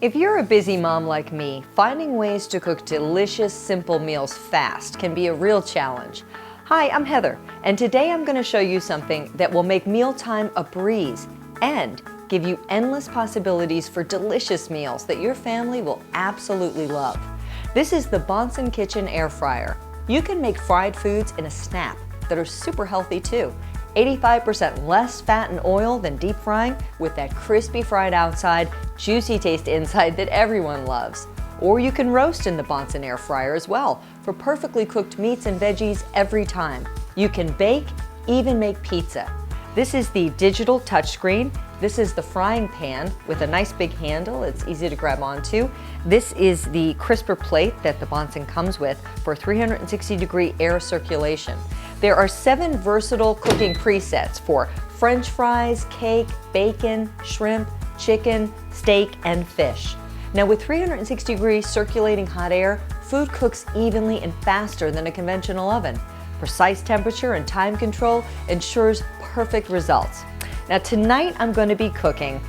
If you're a busy mom like me, finding ways to cook delicious, simple meals fast can be a real challenge. Hi, I'm Heather, and today I'm going to show you something that will make mealtime a breeze and give you endless possibilities for delicious meals that your family will absolutely love. This is the BonsenKitchen air fryer. You can make fried foods in a snap that are super healthy too. 85% less fat and oil than deep frying with that crispy fried outside, juicy taste inside that everyone loves. Or you can roast in the Bonsen air fryer as well for perfectly cooked meats and veggies every time. You can bake, even make pizza. This is the digital touchscreen. This is the frying pan with a nice big handle. It's easy to grab onto. This is the crisper plate that the Bonsen comes with for 360-degree air circulation. There are 7 versatile cooking presets for French fries, cake, bacon, shrimp, chicken, steak, and fish. Now with 360-degree circulating hot air, food cooks evenly and faster than a conventional oven. Precise temperature and time control ensures perfect results. Now tonight I'm going to be cooking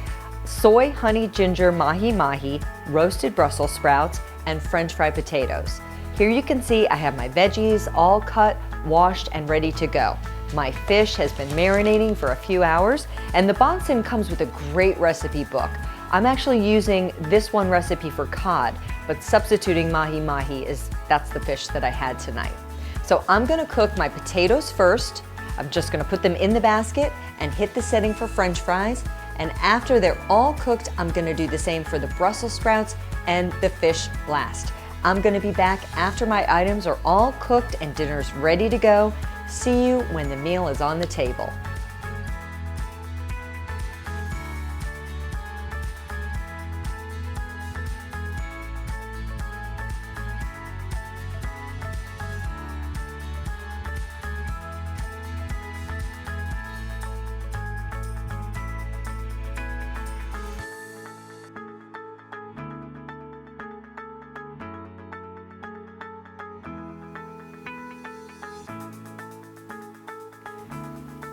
soy honey ginger mahi-mahi, roasted Brussels sprouts, and French fried potatoes. Here you can see I have my veggies all cut, washed, and ready to go. My fish has been marinating for a few hours, and the Bonsen comes with a great recipe book. I'm actually using this one recipe for cod, but substituting mahi-mahi that's the fish that I had tonight. So I'm gonna cook my potatoes first. I'm just gonna put them in the basket and hit the setting for French fries. And after they're all cooked, I'm gonna do the same for the Brussels sprouts and the fish last. I'm gonna be back after my items are all cooked and dinner's ready to go. See you when the meal is on the table.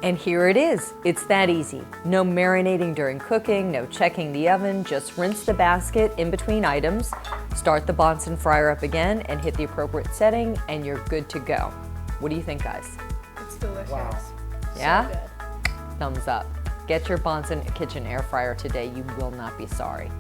And here it is. It's that easy. No marinating during cooking, no checking the oven, just rinse the basket in between items, start the Bonsen fryer up again and hit the appropriate setting and you're good to go. What do you think, guys? It's delicious. Wow. Yeah? So good. Thumbs up. Get your BonsenKitchen air fryer today. You will not be sorry.